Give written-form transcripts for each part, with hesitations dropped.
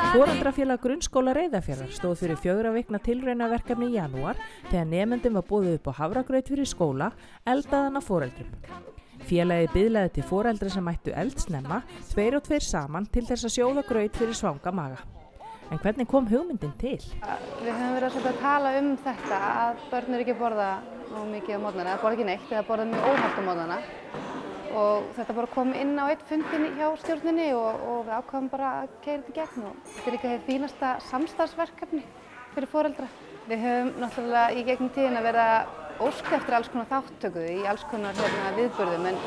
Foreldrafélag Grunnskóla Reyðarfjarðar stóð fyrir 4 vikna tilraunaverkefni í janúar þegar nemendum var boðið upp á hafragraut fyrir skóla, eldaðan af foreldrum. Félagið biðlaði til foreldra sem mættu eldsnemma, 2 og 2 saman til þess að sjóða graut fyrir svanga maga. En hvernig kom hugmyndin til? Við höfum verið að tala þetta að börn eru ekki að borða nógu mikið á morgnana, eða borða ekki neitt, eða borða mjög óhollt á morgnana. Og þetta bara kom inn á einn fundin hjá stjórninni og við ákváðum bara að keyra þetta í gegn. Og þetta er líka hið fínasta samstarfsverkefni fyrir foreldra. Við höfum náttúrulega í gegnum tíðina verið að óska eftir alls konar þáttöku í alls konar viðburðum, en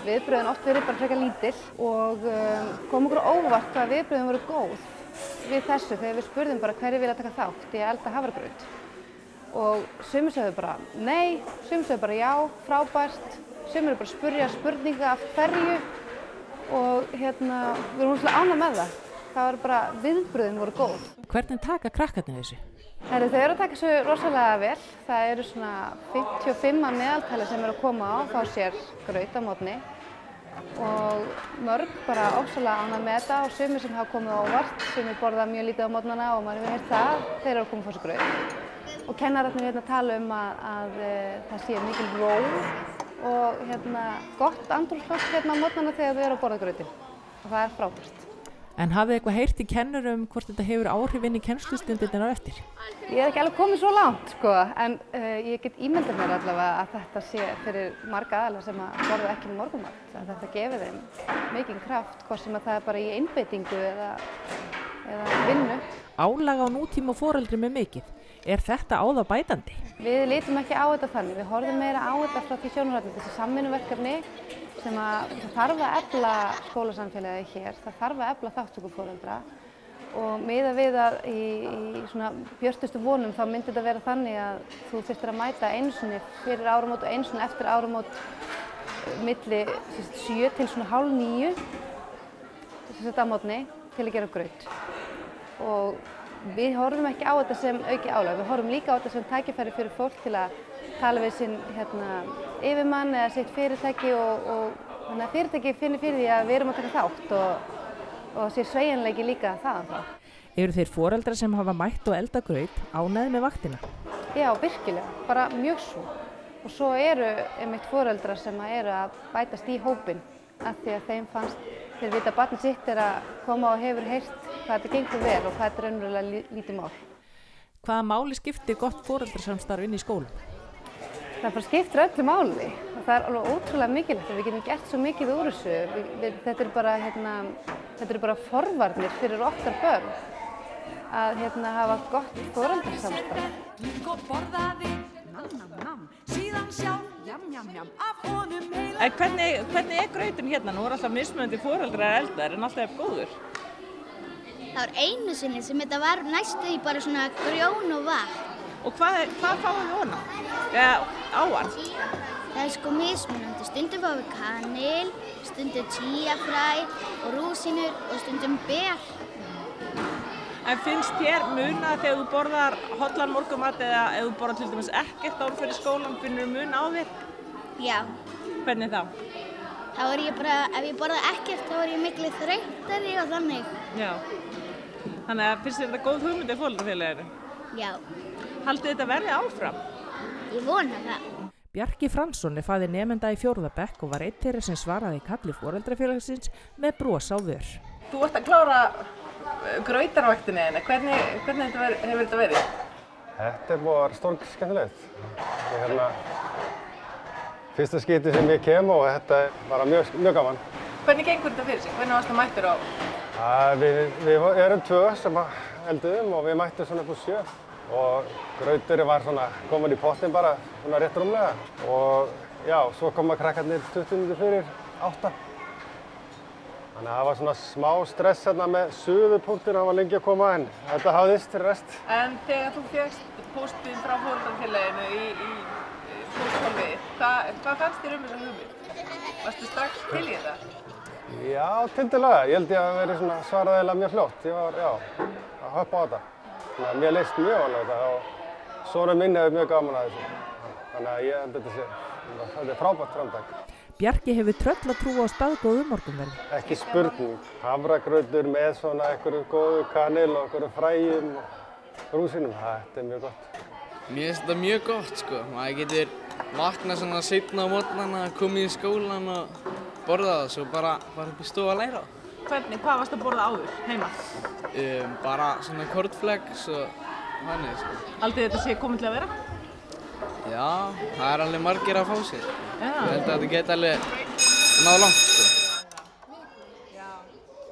viðbrögðin oft verið bara frekar lítil og kom okkur á óvart hvað viðbrögðin voru góð við þessu þegar við spurðum bara hverju vilja taka þátt í að elda hafragraut. Og sumir sögðu bara nei, sumir sögðu bara já, frábært, sumir eru bara að spurja spurninga af hverju og við erum svolítið ánægð með það. Það var bara, viðbrögðin voru góð. Hvernig taka krakkarnir þessu? Þau eru að taka þessu rosalega vel. Það eru svona 55 að meðaltali sem eru að koma á og fá sér graut á morgni. Og mörg bara ofsalega ánægð með þetta og sumir sem hafa komið á óvart, sumir borða mjög lítið á morgnana og maður hefur heyrt það, þeir eru að koma að fá sér graut. Og kennararnir tala að það sé mikil ró og gott andrúmsloft á morgnana þegar þau eru að borða grautinn. Og það er frábært. En hafið eitthvað heyrt í kennurum hvort þetta hefur áhrif inn í kennslustundirnar á eftir? Ég hef ekki alveg komið svo langt, en ég get ímyndað mér allavega að þetta sé fyrir marga aðila sem að borða ekki morgunmat. Að þetta gefur þeim mikinn kraft, hvort sem að það er bara í einbeitingu eða vinnu. Álag á nútíma foreldrum er mikið. Er þetta á það bætandi? Við lítum ekki á þetta þannig. Við horfum meira á þetta frá því sjónarhorni, þessi samvinnuverkefni sem að það þarf að efla skólasamfélagið hér, það þarf að efla þátttöku foreldra og miðað við að í svona björtustu vonum þá myndi þetta vera þannig að þú þyrftir að mæta einu sinni fyrir áramót og einu sinni eftir áramót milli 7 til svona hálf 9 á morgni til að gera graut. Og við horfum ekki á þetta sem aukið álag, við horfum líka á þetta sem tækifæri fyrir fólk til að tala við sinn yfirmann eða sitt fyrirtæki og þannig að fyrirtæki finnir fyrir því að við erum að taka þátt og sé sveigjanleiki líka þaðan frá. Eru þeir foreldrar sem hafa mætt og elda graut ánægðir með vaktina? Já, virkilega, bara mjög svo. Og svo eru einmitt foreldrar sem eru að bætast í hópinn af því að þeim fannst þeir vita að barnið sitt er að koma og hefur heyrt hvað þetta gengur vel og hvað þetta er raunverulega lítið mál. Hvaða máli skiptir gott foreldrasamstarf inn í skólum? Það bara skiptir öllu máli og það er alveg ótrúlega mikilvægt og við getum gert svo mikið úr þessu. Þetta eru bara forvarnir fyrir okkar börn að hafa gott foreldrasamstarf. En hvernig er grautinn hérna? Nú er alltaf mismunandi foreldrar eldar en alltaf góður. Það var einu sinni sem þetta var næstu í bara svona grjón og vatn. Og hvað fáum við hona? Áan? Það er sko mismunandi. Stundum fáum við kanil, stundum chíafræ og rúsínur og stundum ber. En finnst þér muna þegar þú borðar hollan morgunmat eða ef þú borðar til dæmis ekkert áður fyrir skólann, finnur þú mun á þér? Já. Hvernig þá? Þá er ég bara, ef ég borða ekkert þá er ég miklu þreyttari og þannig. Já. Þannig að finnst þér þetta góð hugmynd í foreldrafélaginu? Já. Haldið þetta verði áfram? Ég vona það. Bjarki Fransson er faðir nemenda í 4. bekk og var einn þeirra sem svaraði kalli foreldrafélagsins með bros á vör. Þú ert að klára grautarvaktinni eða hvernig hefur þetta verið? Þetta er bara stórskemmtilegt. Fyrsta skipti sem ég kem og þetta er bara mjög gaman. Hvernig gengur þetta fyrir sig? Hvernig varst það mættur á? Við erum 2 sem elduðum og við mættum svona upp á 7. Og grauturinn var svona komin í pottinn bara svona rétt rúmlega og já, svo koma krakkarnir 20 mínútur fyrir 8. Þannig að það var svona smá stress hérna með suðupunktur, það var lengi að koma en þetta hafðist til rest. En þegar þú fékkst póstinn frá foreldrafélaginu í póstkolfið, hvað fannst þér þessa hugmynd? Varstu strax til í þetta? Já, tildulega. Ég held ég að verið svona svaraði mjög fljótt. Ég var, að hoppa á þetta. Mér leist mjög á þetta og sonur minn hefur mjög gaman að þessu. Þannig að ég held þetta er frábært framtak. Bjarki hefur tröllatrú á staðgóðu morgunverði. Ekki spurning. Hafragrautur með svona einhverju góðu kanil og einhverju fræjum og rúsínum. Þetta mjög gott. Mér finnst þetta mjög gott sko. Maður getur vaknað svona seinna á morgnana, komið í skólan og borðað það, svo bara upp í stofu að læra. Hvernig, hvað varst að borða áður, heima? Bara svona cornflakes og þannig sko. Haldið þetta sé komið til að vera? Já, það alveg margir að fá sér. Já. Ég held að þetta geti alveg náð langt sko.